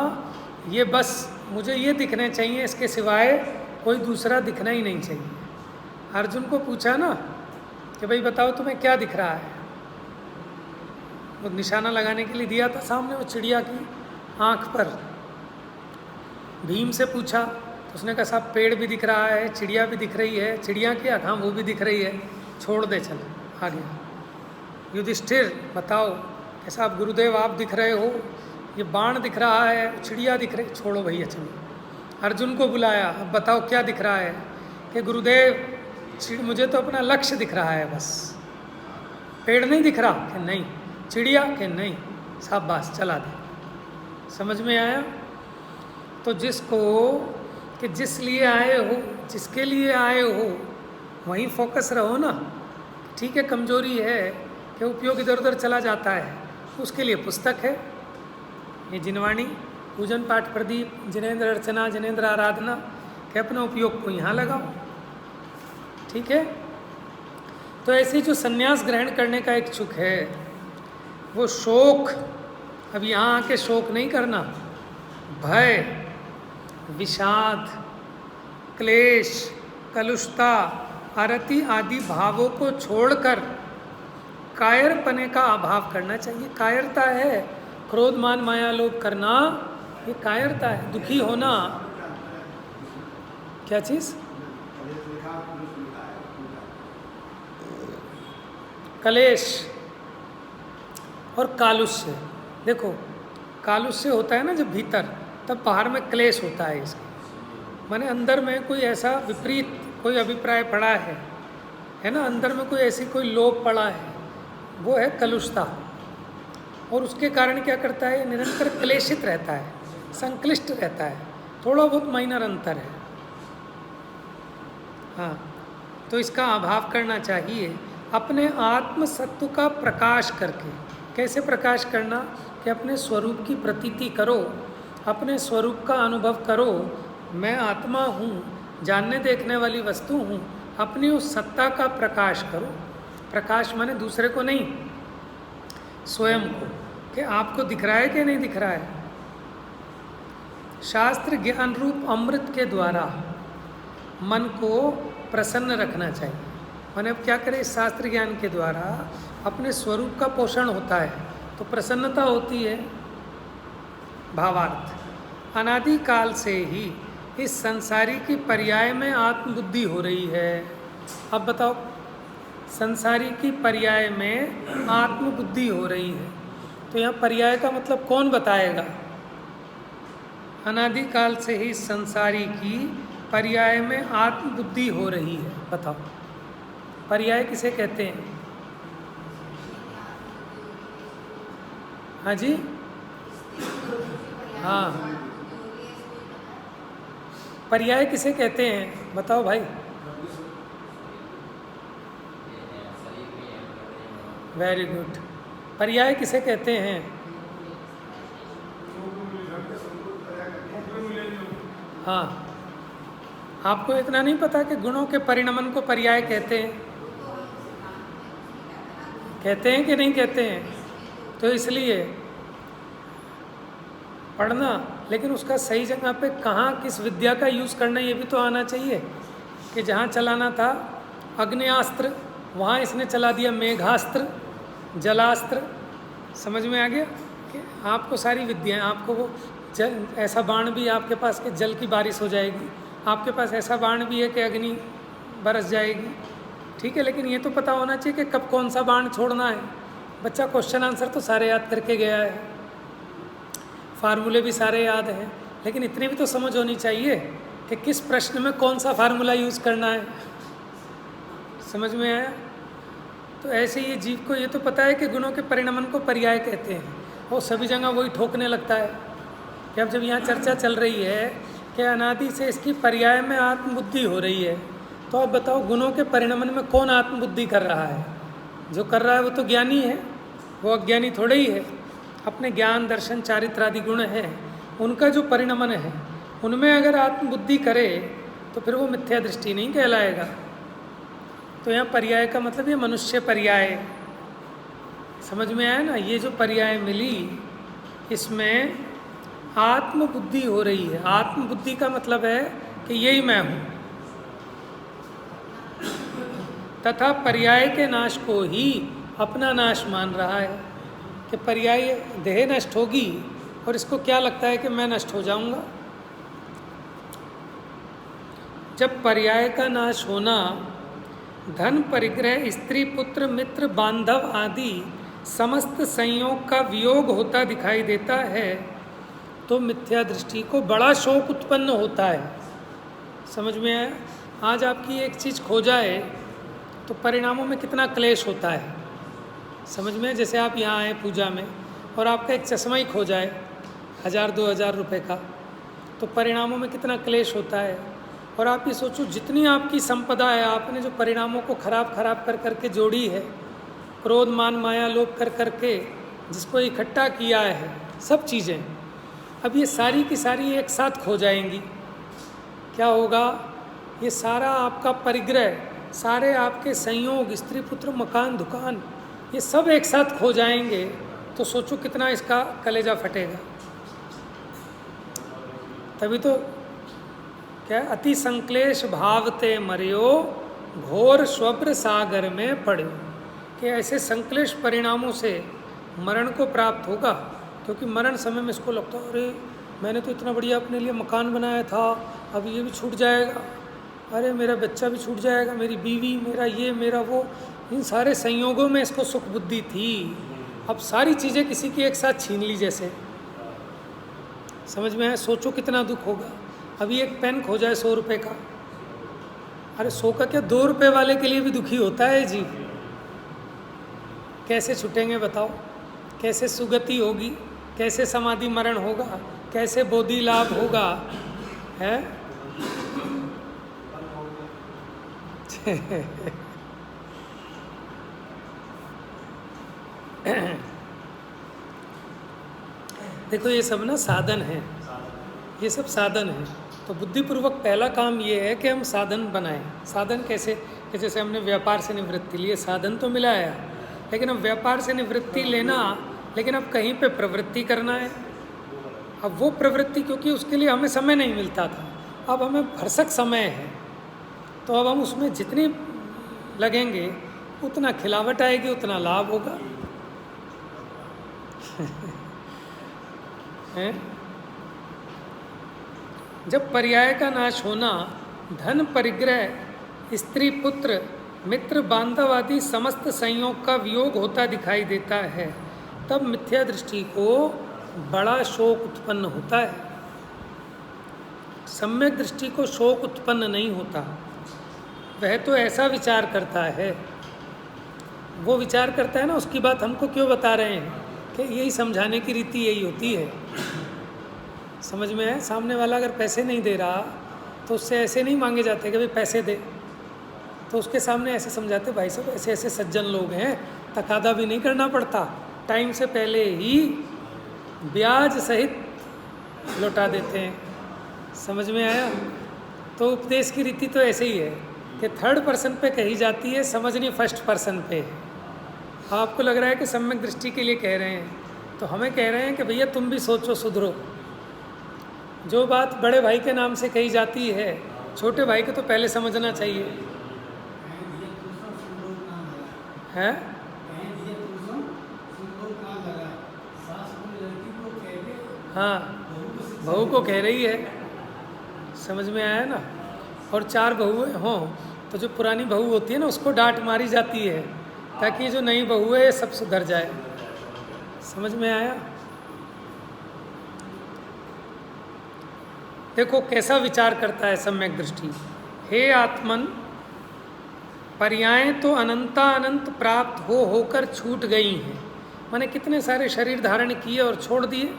ये बस मुझे ये दिखने चाहिए, इसके सिवाय कोई दूसरा दिखना ही नहीं चाहिए। अर्जुन को पूछा ना कि भाई बताओ तुम्हें क्या दिख रहा है, वो निशाना लगाने के लिए दिया था सामने वो चिड़िया की आँख पर। भीम से पूछा तो उसने कहा साहब पेड़ भी दिख रहा है, चिड़िया भी दिख रही है, चिड़िया की आँख, हाँ वो भी दिख रही है, छोड़ दे चल आगे। युधिष्ठिर बताओ कैसा, आप गुरुदेव आप दिख रहे हो, ये बाण दिख रहा है, चिड़िया दिख रही, छोड़ो भैया चलो। अर्जुन को बुलाया, अब बताओ क्या दिख रहा है, कि गुरुदेव मुझे तो अपना लक्ष्य दिख रहा है बस, पेड़ नहीं दिख रहा, कि नहीं, चिड़िया के नहीं, शाबाश चला दे। समझ में आया? तो जिसको कि जिस लिए आए हो, जिसके लिए आए हो वहीं फोकस रहो ना। ठीक है कमजोरी है कि उपयोग इधर उधर चला जाता है, उसके लिए पुस्तक है ये जिनवाणी, पूजन पाठ प्रदीप, जिनेंद्र अर्चना, जिनेंद्र आराधना, के अपना उपयोग को यहाँ लगाओ। ठीक है, तो ऐसे जो सन्यास ग्रहण करने का इच्छुक है वो शोक, अब यहाँ आके शोक नहीं करना, भय, विषाद, क्लेश, कलुषता, आरति आदि भावों को छोड़कर कायरपने का अभाव करना चाहिए। कायरता है क्रोध मान माया लोभ करना, ये कायरता है। दुखी होना, क्या चीज़, कलेश और कालुष्य। देखो कालुष्य होता है ना जब भीतर, तब बाहर में क्लेश होता है इसका, माने अंदर में कोई ऐसा विपरीत कोई अभिप्राय पड़ा है ना, अंदर में कोई ऐसी कोई लोभ पड़ा है, वो है कलुषता। और उसके कारण क्या करता है, निरंतर क्लेशित रहता है, संक्लिष्ट रहता है, थोड़ा बहुत माइनर अंतर है। हाँ, तो इसका अभाव करना चाहिए अपने आत्म सत्व का प्रकाश करके। कैसे प्रकाश करना, कि अपने स्वरूप की प्रतीति करो, अपने स्वरूप का अनुभव करो, मैं आत्मा हूँ, जानने देखने वाली वस्तु हूँ, अपनी उस सत्ता का प्रकाश करो। प्रकाश माने दूसरे को नहीं, स्वयं को, कि आपको दिख रहा है कि नहीं दिख रहा है। शास्त्र ज्ञान रूप अमृत के द्वारा मन को प्रसन्न रखना चाहिए। माने अब क्या करें, इस शास्त्र ज्ञान के द्वारा अपने स्वरूप का पोषण होता है तो प्रसन्नता होती है। भावार्थ, अनादि काल से ही इस संसारी की पर्याय में आत्मबुद्धि हो रही है। अब बताओ, संसारी की पर्याय में आत्मबुद्धि हो रही है, तो यहाँ पर्याय का मतलब कौन बताएगा। अनादि काल से ही संसारी की पर्याय में आत्मबुद्धि हो रही है। बताओ पर्याय किसे कहते हैं? हाँ जी, हाँ, पर्याय किसे कहते हैं बताओ भाई। वेरी गुड, पर्याय किसे कहते हैं? हाँ, आपको इतना नहीं पता कि गुणों के परिणमन को पर्याय कहते हैं? कहते हैं कि नहीं कहते हैं? तो इसलिए पढ़ना, लेकिन उसका सही जगह पे कहाँ किस विद्या का यूज़ करना ये भी तो आना चाहिए। कि जहाँ चलाना था अग्न्यास्त्र, वहाँ इसने चला दिया मेघास्त्र, जलास्त्र। समझ में आ गया कि आपको सारी विद्याएं, आपको वो ऐसा बाण भी आपके पास कि जल की बारिश हो जाएगी, आपके पास ऐसा बाण भी है कि अग्नि बरस जाएगी। ठीक है, लेकिन ये तो पता होना चाहिए कि कब कौन सा बाण छोड़ना है। बच्चा क्वेश्चन आंसर तो सारे याद करके गया है, फार्मूले भी सारे याद हैं, लेकिन इतनी भी तो समझ होनी चाहिए कि किस प्रश्न में कौन सा फार्मूला यूज़ करना है। समझ में आया? तो ऐसे ये जीव को ये तो पता है कि गुणों के परिणमन को पर्याय कहते हैं, और सभी जगह वही ठोकने लगता है कि अब जब यहाँ चर्चा चल रही है कि अनादि से इसकी पर्याय में आत्मबुद्धि हो रही है, तो अब बताओ गुणों के परिणमन में कौन आत्मबुद्धि कर रहा है? जो कर रहा है वो तो ज्ञानी है, वो अज्ञानी थोड़े ही है। अपने ज्ञान दर्शन चारित्र आदि गुण हैं, उनका जो परिणमन है उनमें अगर आत्मबुद्धि करे तो फिर वो मिथ्या दृष्टि नहीं कहलाएगा। तो यहाँ पर्याय का मतलब ये मनुष्य पर्याय, समझ में आया ना? ये जो पर्याय मिली इसमें आत्मबुद्धि हो रही है। आत्मबुद्धि का मतलब है कि यही मैं हूँ, तथा पर्याय के नाश को ही अपना नाश मान रहा है कि पर्याय देह नष्ट होगी और इसको क्या लगता है कि मैं नष्ट हो जाऊंगा। जब पर्याय का नाश होना धन परिग्रह स्त्री पुत्र मित्र बांधव आदि समस्त संयोग का वियोग होता दिखाई देता है तो मिथ्या दृष्टि को बड़ा शोक उत्पन्न होता है। समझ में आया? आज आपकी एक चीज़ खो जाए तो परिणामों में कितना क्लेश होता है। समझ में? जैसे आप यहाँ आए पूजा में और आपका एक चश्मा ही खो जाए 1000-2000 रुपये का, तो परिणामों में कितना क्लेश होता है। और आप ये सोचो जितनी आपकी संपदा है, आपने जो परिणामों को खराब कर करके जोड़ी है, क्रोध मान माया लोभ कर करके जिसको इकट्ठा किया है, सब चीज़ें अब ये सारी की सारी एक साथ खो जाएंगी। क्या होगा? ये सारा आपका परिग्रह, सारे आपके संयोग, स्त्री पुत्र मकान दुकान, ये सब एक साथ खो जाएंगे, तो सोचो कितना इसका कलेजा फटेगा। तभी तो क्या अति संक्लेश भावते मर्यो घोर स्वप्र सागर में पड़े, कि ऐसे संक्लेश परिणामों से मरण को प्राप्त होगा। क्योंकि मरण समय में इसको लगता है अरे मैंने तो इतना बढ़िया अपने लिए मकान बनाया था, अब ये भी छूट जाएगा, अरे मेरा बच्चा भी छूट जाएगा, मेरी बीवी, मेरा ये मेरा वो, इन सारे संयोगों में इसको सुख बुद्धि थी, अब सारी चीज़ें किसी की एक साथ छीन ली जैसे। समझ में आया? सोचो कितना दुख होगा। अभी एक पेन खो जाए 100 रुपये का, अरे 100 का क्या 2 रुपये वाले के लिए भी दुखी होता है जी। कैसे छूटेंगे बताओ? कैसे सुगति होगी? कैसे समाधि मरण होगा? कैसे बोधि लाभ होगा? है देखो ये सब ना साधन है, ये सब साधन है। तो बुद्धिपूर्वक पहला काम ये है कि हम साधन बनाएं। साधन कैसे? कि जैसे हमने व्यापार से निवृत्ति लिए, साधन तो मिला है, लेकिन अब व्यापार से निवृत्ति लेना, लेकिन अब कहीं पे प्रवृत्ति करना है। अब वो प्रवृत्ति, क्योंकि उसके लिए हमें समय नहीं मिलता था, अब हमें भरसक समय है, तो अब हम उसमें जितनी लगेंगे उतना खिलावट आएगी, उतना लाभ होगा। है? जब पर्याय का नाश होना धन परिग्रह स्त्री पुत्र मित्र बांधव आदि समस्त संयोग का वियोग होता दिखाई देता है, तब मिथ्या दृष्टि को बड़ा शोक उत्पन्न होता है। सम्यक दृष्टि को शोक उत्पन्न नहीं होता। वह तो ऐसा विचार करता है, वो विचार करता है ना, उसकी बात हमको क्यों बता रहे हैं कि यही समझाने की रीति यही होती है। समझ में है? सामने वाला अगर पैसे नहीं दे रहा तो उससे ऐसे नहीं मांगे जाते कि भाई पैसे दे, तो उसके सामने ऐसे समझाते, भाई साहब ऐसे ऐसे सज्जन लोग हैं, तकादा भी नहीं करना पड़ता, टाइम से पहले ही ब्याज सहित लौटा देते हैं। समझ में आया? तो उपदेश की रीति तो ऐसे ही है कि थर्ड पर्सन पे कही जाती है, समझनी फर्स्ट पर्सन पे। आपको लग रहा है कि सम्यक दृष्टि के लिए कह रहे हैं, तो हमें कह रहे हैं कि भैया तुम भी सोचो, सुधरो। जो बात बड़े भाई के नाम से कही जाती है, छोटे भाई को तो पहले समझना चाहिए। है? हाँ, बहू को कह रही है। समझ में आया ना? और 4 बहुएं हों तो जो पुरानी बहू होती है ना, उसको डांट मारी जाती है ताकि जो नई बहू है ये सब सुधर जाए। समझ में आया? देखो कैसा विचार करता है सम्यक दृष्टि। हे आत्मन, पर्यायें तो अनंता अनंत प्राप्त हो होकर छूट गई हैं। मैंने कितने सारे शरीर धारण किए और छोड़ दिए।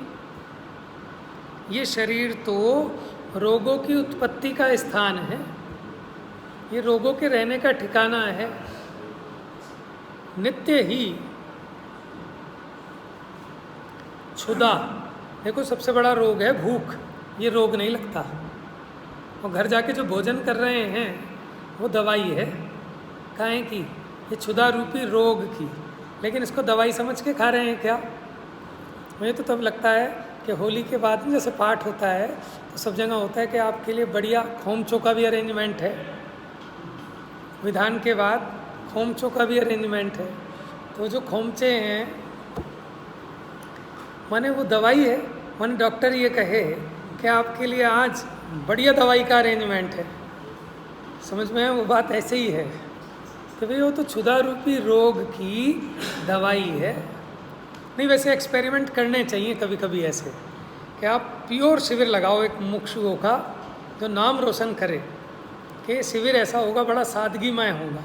ये शरीर तो रोगों की उत्पत्ति का स्थान है, ये रोगों के रहने का ठिकाना है। नित्य ही क्षुधा, देखो सबसे बड़ा रोग है भूख, ये रोग नहीं लगता। और घर जाके जो भोजन कर रहे हैं वो दवाई है, काहे की? ये क्षुधा रूपी रोग की। लेकिन इसको दवाई समझ के खा रहे हैं क्या? मुझे तो तब लगता है कि होली के बाद में जैसे पाठ होता है तो सब जगह होता है कि आपके लिए बढ़िया खोमचों का भी अरेंजमेंट है, विधान के बाद खोमचों का भी अरेंजमेंट है। तो जो खोमचे हैं माने वो दवाई है। माने डॉक्टर ये कहे कि आपके लिए आज बढ़िया दवाई का अरेंजमेंट है। समझ में है? वो बात ऐसे ही है कि भाई वो तो क्षुधा रूपी रोग की दवाई है। नहीं, वैसे एक्सपेरिमेंट करने चाहिए कभी कभी ऐसे कि आप प्योर शिविर लगाओ एक मुक्षुओं का, जो नाम रोशन करे कि शिविर ऐसा होगा, बड़ा सादगीमय होगा।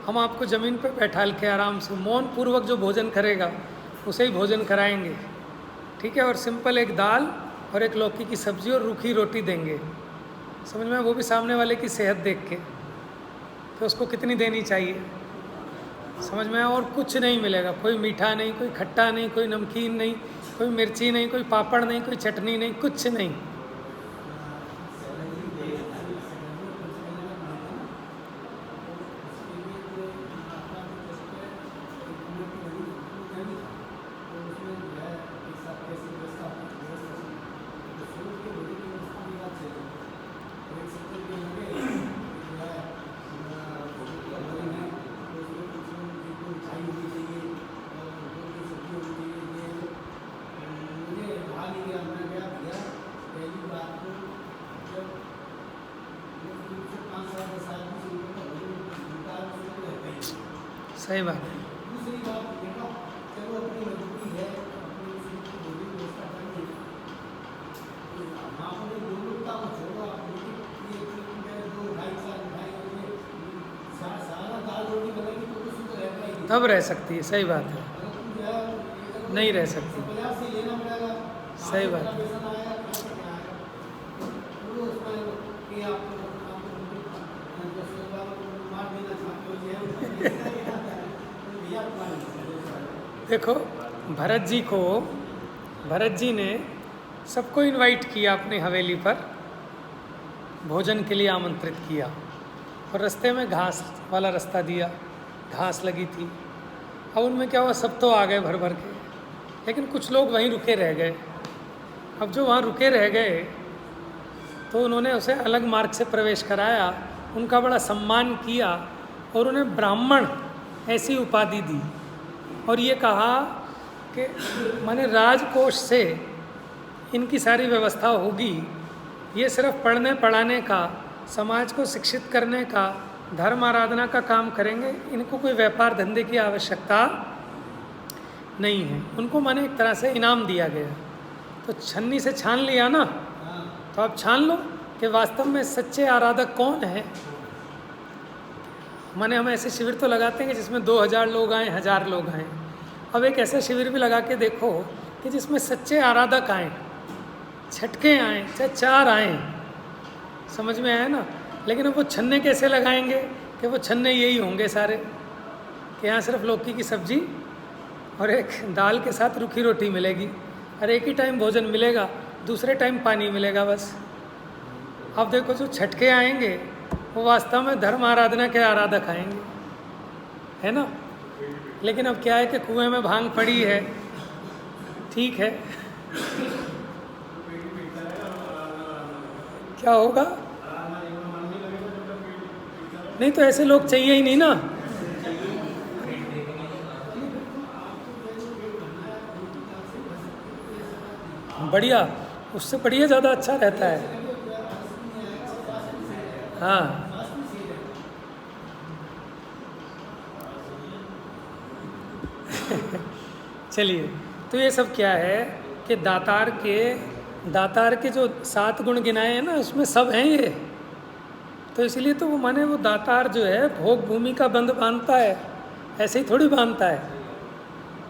हम आपको ज़मीन पर बैठाल के आराम से मौन पूर्वक जो भोजन करेगा उसे ही भोजन कराएंगे, ठीक है। और सिंपल एक दाल और एक लौकी की सब्ज़ी और रूखी रोटी देंगे। समझ में? वो भी सामने वाले की सेहत देख के कि उसको कितनी देनी चाहिए। समझ में? और कुछ नहीं मिलेगा, कोई मीठा नहीं, कोई खट्टा नहीं, कोई नमकीन नहीं, कोई मिर्ची नहीं, कोई पापड़ नहीं, कोई चटनी नहीं, कुछ नहीं। सही बात है। तब रह सकती है, सही बात है, नहीं रह सकती, सही बात है। देखो भरत जी ने सबको इनवाइट किया अपनी हवेली पर, भोजन के लिए आमंत्रित किया और रास्ते में घास वाला रास्ता दिया, घास लगी थी। अब उनमें क्या हुआ, सब तो आ गए भर भर के, लेकिन कुछ लोग वहीं रुके रह गए। अब जो वहाँ रुके रह गए तो उन्होंने उसे अलग मार्ग से प्रवेश कराया, उनका बड़ा सम्मान किया और उन्हें ब्राह्मण ऐसी उपाधि दी और ये कहा कि माने राजकोष से इनकी सारी व्यवस्था होगी, ये सिर्फ पढ़ने पढ़ाने का, समाज को शिक्षित करने का, धर्म आराधना का काम करेंगे, इनको कोई व्यापार धंधे की आवश्यकता नहीं है। उनको माने एक तरह से इनाम दिया गया। तो छन्नी से छान लिया ना, तो आप छान लो कि वास्तव में सच्चे आराधक कौन है। माने हम ऐसे शिविर तो लगाते हैं कि जिसमें 2000 लोग आएँ, 1000 लोग आएँ। अब एक ऐसा शिविर भी लगा के देखो कि जिसमें सच्चे आराधक आएँ, छटके आएँ, चाहे 4 आएँ। समझ में आया ना? लेकिन अब वो छन्ने कैसे लगाएंगे कि वो छन्ने यही होंगे सारे कि यहाँ सिर्फ लौकी की सब्ज़ी और एक दाल के साथ रूखी रोटी मिलेगी और एक ही टाइम भोजन मिलेगा, दूसरे टाइम पानी मिलेगा बस। अब देखो जो छटके आएंगे वो वास्तव में धर्म आराधना के आराधक आएंगे, है ना। लेकिन अब क्या है कि कुएं में भांग पड़ी है, ठीक है, क्या होगा? नहीं तो ऐसे लोग चाहिए ही नहीं ना। बढ़िया, उससे बढ़िया ज़्यादा अच्छा रहता है। हाँ चलिए, तो ये सब क्या है कि दातार के जो 7 गुण गिनाए हैं ना, उसमें सब हैं ये। तो इसलिए तो वो माने वो दातार जो है भोग भूमि का बंध बांधता है, ऐसे ही थोड़ी बांधता है,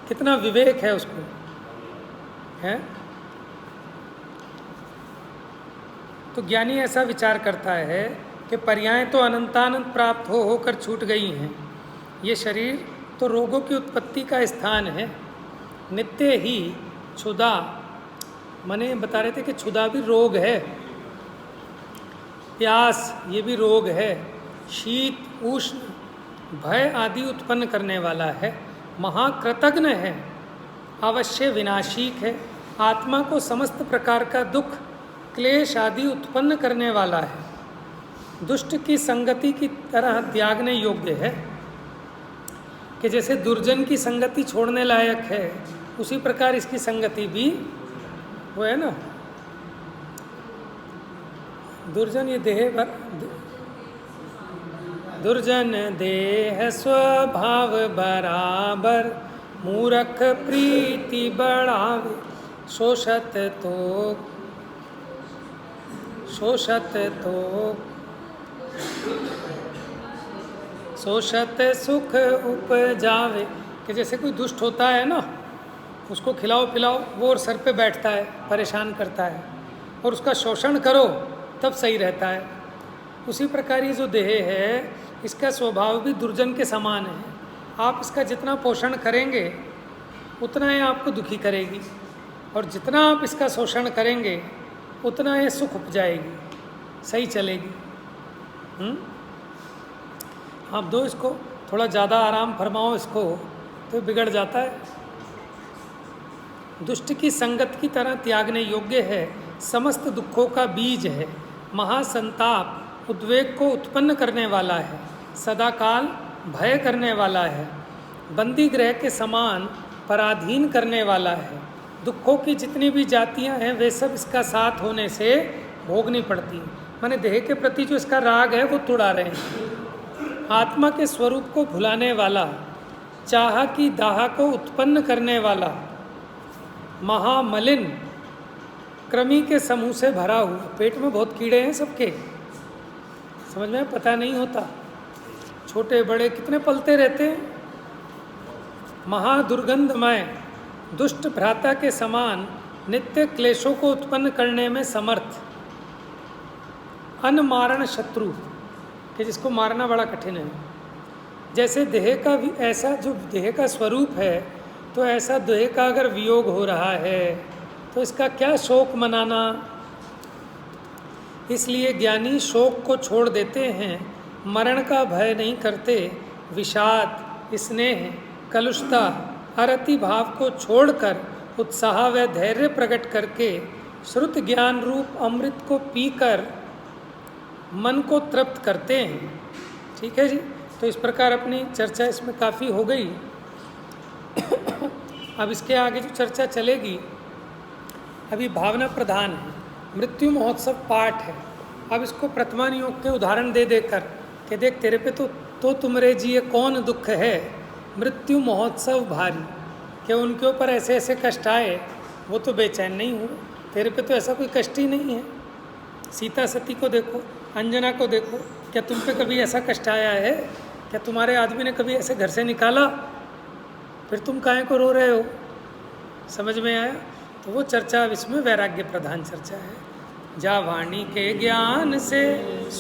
कितना विवेक है उसको, है। तो ज्ञानी ऐसा विचार करता है कि पर्यायें तो अनंतानंत प्राप्त होकर छूट गई हैं, ये शरीर तो रोगों की उत्पत्ति का स्थान है। नित्य ही क्षुधा, माने बता रहे थे कि क्षुधा भी रोग है, प्यास ये भी रोग है, शीत उष्ण भय आदि उत्पन्न करने वाला है, महाकृतघ्न है, अवश्य विनाशिक है, आत्मा को समस्त प्रकार का दुख क्लेश आदि उत्पन्न करने वाला है, दुष्ट की संगति की तरह त्यागने योग्य है। कि जैसे दुर्जन की संगति छोड़ने लायक है, उसी प्रकार इसकी संगति भी वो है ना। दुर्जन ये देह पर, दुर्जन देह स्वभाव बराबर, मूरख प्रीति बढ़ावे, शोषत सुख उपजावे। कि जैसे कोई दुष्ट होता है ना, उसको खिलाओ पिलाओ, वो और सर पे बैठता है, परेशान करता है, और उसका शोषण करो तब सही रहता है। उसी प्रकार ये जो देह है, इसका स्वभाव भी दुर्जन के समान है। आप इसका जितना पोषण करेंगे उतना ये आपको दुखी करेगी, और जितना आप इसका शोषण करेंगे उतना ये सुख उपजाएगी, सही चलेगी। आप दो इसको थोड़ा ज़्यादा आराम फरमाओ इसको, तो बिगड़ जाता है। दुष्ट की संगत की तरह त्यागने योग्य है, समस्त दुखों का बीज है, महासंताप उद्वेग को उत्पन्न करने वाला है, सदाकाल भय करने वाला है, बंदी गृह के समान पराधीन करने वाला है। दुखों की जितनी भी जातियां हैं वे सब इसका साथ होने से भोगनी पड़ती हैं। माने देह के प्रति जो इसका राग है वो तुड़ा रहे हैं। आत्मा के स्वरूप को भुलाने वाला, चाह की दाह को उत्पन्न करने वाला, महामलिन कृमि के समूह से भरा हुआ। पेट में बहुत कीड़े हैं सबके, समझ में पता नहीं होता, छोटे बड़े कितने पलते रहते हैं। महादुर्गंधमय दुष्ट भ्राता के समान नित्य क्लेशों को उत्पन्न करने में समर्थ, अनमारण शत्रु, कि जिसको मारना बड़ा कठिन है। जैसे देह का ऐसा जो देह का स्वरूप है, तो ऐसा देह का अगर वियोग हो रहा है तो इसका क्या शोक मनाना। इसलिए ज्ञानी शोक को छोड़ देते हैं, मरण का भय नहीं करते, विषाद स्नेह कलुषता अरति भाव को छोड़कर उत्साह व धैर्य प्रकट करके श्रुत ज्ञान रूप अमृत को पीकर मन को तृप्त करते हैं। ठीक है जी, तो इस प्रकार अपनी चर्चा इसमें काफ़ी हो गई। अब इसके आगे जो चर्चा चलेगी, अभी भावना प्रधान है, मृत्यु महोत्सव पाठ है। अब इसको प्रथमान योग के उदाहरण दे देकर कि देख तेरे पे तो तुमरे जी ये कौन दुख है, मृत्यु महोत्सव भारी, कि उनके ऊपर ऐसे ऐसे कष्ट आए वो तो बेचैन नहीं हुए, तेरे पे तो ऐसा कोई कष्ट ही नहीं है। सीता सती को देखो, अंजना को देखो, क्या तुम पे कभी ऐसा कष्ट आया है? क्या तुम्हारे आदमी ने कभी ऐसे घर से निकाला? फिर तुम काहे को रो रहे हो? समझ में आया? तो वो चर्चा अब इसमें वैराग्य प्रधान चर्चा है। जा वाणी के ज्ञान से